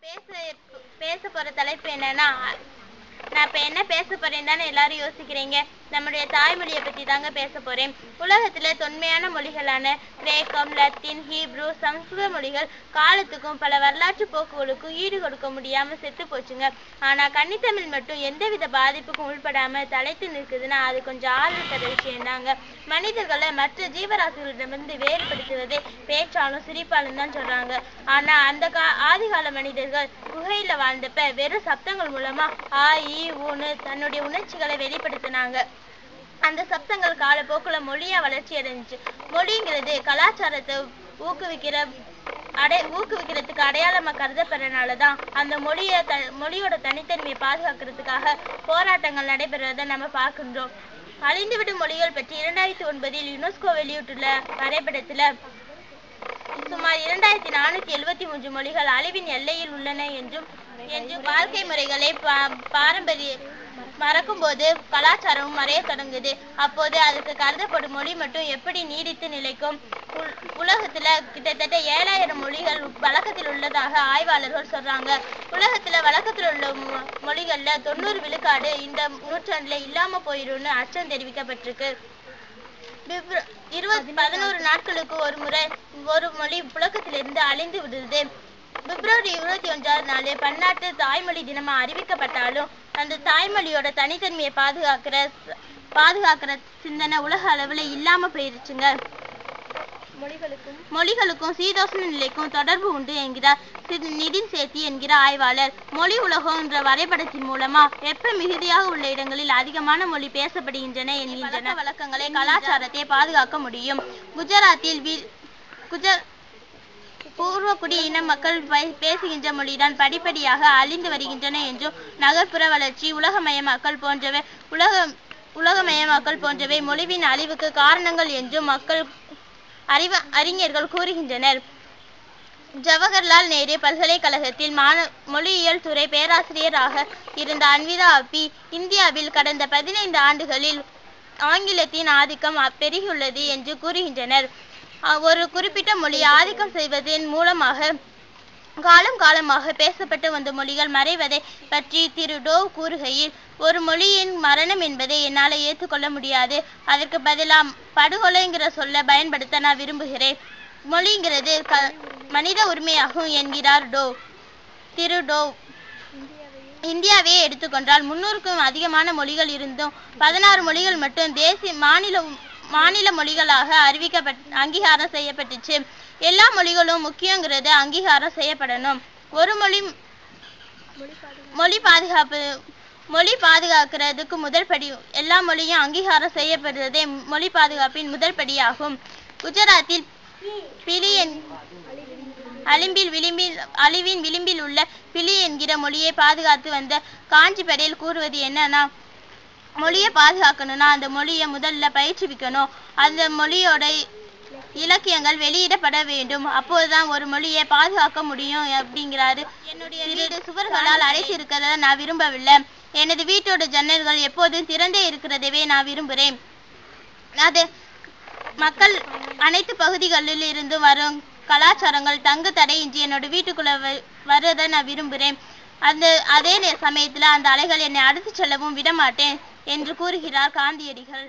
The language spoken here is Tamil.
பேச பேச போற தலைப்பு என்னன்னா, நான் இப்ப என்ன பேச போறேன்னு தானே எல்லாரும் யோசிக்கிறீங்க. நம்முடைய தாய்மொழியை பத்தி தாங்க பேச போறேன். உலகத்துல தொன்மையான மொழிகளான கிரேக்கம், லத்தீன், ஹீப்ரு, சமஸ்கிருத மொழிகள் காலத்துக்கும் பல வரலாற்று போக்குகளுக்கும் ஈடு கொடுக்க முடியாம செத்து போச்சுங்க. ஆனா கன்னித்தமிழ் மட்டும் எந்தவித பாதிப்புக்கும் உள்படாம தலைத்து நிற்குதுன்னா அது கொஞ்சம் ஆர்வம் தர விஷயம் தாங்க. மனிதர்களை மற்ற ஜீவராசிகளிடமிருந்து வேறுபடுத்துவதே பேச்சாலும் சிரிப்பாலும் தான் சொல்றாங்க. ஆனா அந்த ஆதிகால மனிதர்கள் குகையில வாழ்ந்தப்ப வெறும் சப்தங்கள் மூலமா ஆ ஈ ஊன்னு தன்னுடைய உணர்ச்சிகளை வெளிப்படுத்தினாங்க. அந்த சப்தங்கள் காலப்போக்குல மொழியா வளர்ச்சி அடைஞ்சிச்சு. மொழிங்கிறது கலாச்சாரத்தை ஊக்குவிக்கிறதுக்கு அடையாளமா கருதப்படுறதுனாலதான் அந்த மொழியோட தனித்தன்மையை பாதுகாக்கிறதுக்காக போராட்டங்கள் நடைபெறுவதை நம்ம பார்க்கின்றோம். அழிந்துவிடும் மொழிகள் பற்றி 2009 யுனெஸ்கோ வெளியிட்டுள்ள வரைபடத்துல சுமார் 2473 மொழிகள் அழிவின் எல்லையில் உள்ளன என்றும் வாழ்க்கை முறைகளை மறக்கும் போது கலாச்சாரமும் மறைய தொடங்குது. அப்போது அதுக்கு கருதப்படும் மொழி மட்டும் எப்படி நீடித்து நிலைக்கும்? உலகத்துல கிட்டத்தட்ட 7000 மொழிகள் வழக்கத்தில் உள்ளதாக ஆய்வாளர்கள் சொல்றாங்க. உலகத்துல வழக்கத்தில் உள்ள மொழிகள்ல 90 விழுக்காடு இந்த நூற்றாண்டுல இல்லாம போயிரும்னு அச்சம் தெரிவிக்கப்பட்டிருக்கு. 11 நாட்களுக்கு ஒரு முறை ஒரு மொழி புழக்கத்திலிருந்து அழிந்து விடுது. பிப்ரவரி 21ஆம் நாள் பன்னாட்டு தாய்மொழி தினமா அறிவிக்கப்பட்டாலும் அந்த தாய்மொழியோட தனித்தன்மையை பாதுகாக்கிற சிந்தனை உலக அளவுல இல்லாம போயிருச்சுங்க. மொழிகளுக்கும் சீதோஷ்ண நிலைக்கும் தொடர்பு உண்டு என்கிறார் நிதின் சேத்தி என்கிற ஆய்வாளர். மொழி உலகம் என்ற வரைபடத்தின் மூலமா வெப்ப மிகுதியாக உள்ள இடங்களில் அதிகமான மொழி பேசப்படுகின்றன என்கின்றன வழக்கங்களை கலாச்சாரத்தை பாதுகாக்க முடியும். குஜராத்தில் பூர்வக்குடி இன மக்கள் பேசுகின்ற மொழிதான் படிப்படியாக அழிந்து வருகின்றன என்றும் நகர்ப்புற வளர்ச்சி உலகமயமாக்கல் போன்றவை மொழிவின் அழிவுக்கு காரணங்கள் என்றும் அறிஞர்கள் கூறுகின்றனர். ஜவஹர்லால் நேரு பல்கலைக்கழகத்தில் மொழியியல் துறை பேராசிரியராக இருந்த அன்விதா அப்பி இந்தியாவில் கடந்த 15 ஆண்டுகளில் ஆங்கிலத்தின் ஆதிக்கம் பெருகியுள்ளது என்று கூறுகின்றனர். ஒரு குறிப்பிட்ட மொழி ஆதிக்கம் செய்வதன் மூலமாக காலமாக பேசப்பட்டு வந்த மொழிகள் மறைவதை பற்றி திரு டோவ் கூறுகையில், ஒரு மொழியின் மரணம் என்பதை என்னால் ஏற்றுக்கொள்ள முடியாது. அதற்கு பதிலாக படுகொலைங்கிற சொல்ல பயன்படுத்த நான் விரும்புகிறேன். மொழிங்கிறது மனித உரிமையாகும் என்கிறார் திரு டோவ். இந்தியாவையே எடுத்துக்கொண்டால் 300க்கும் அதிகமான மொழிகள் இருந்தும் 16 மொழிகள் மட்டும் தேசிய மாநில மொழிகளாக அங்கீகாரம் செய்யப்பட்டுச்சு. எல்லா மொழிகளும் முக்கியங்கிறது அங்கீகாரம் செய்யப்படணும். ஒரு மொழி பாதுகாக்கிறதுக்கு முதல் படி எல்லா மொழியும் அங்கீகாரம் செய்யப்படுறதே மொழி பாதுகாப்பின் முதல் படியாகும். குஜராத்தில் அழிவின் விளிம்பில் உள்ள பிலி என்கிற மொழியை பாதுகாத்து வந்த காஞ்சி படேல் கூறுவது என்னன்னா, மொழியை பாதுகாக்கணும்னா அந்த மொழியை முதல்ல பயிற்றுவிக்கணும். அந்த மொழியோட இலக்கியங்கள் வெளியிடப்பட வேண்டும். அப்போதுதான் ஒரு மொழியை பாதுகாக்க முடியும் அப்படிங்கிறாரு. என்னுடைய வீடு சுவர்களால் அடைத்திருக்கிறத நான் விரும்பவில்லை. எனது வீட்டோட ஜன்னல்கள் எப்போதும் திறந்தே இருக்கிறதவே நான் விரும்புகிறேன். அது மக்கள் அனைத்து பகுதிகளில் இருந்து வரும் கலாச்சாரங்கள் தங்கு தடையின்றி என்னோட வீட்டுக்குள்ள வர்றதை நான் விரும்புகிறேன். அதே சமயத்துல அந்த அலைகள் என்னை அடுத்து செல்லவும் விடமாட்டேன் என்று கூறுகிறார் காந்தியடிகள்.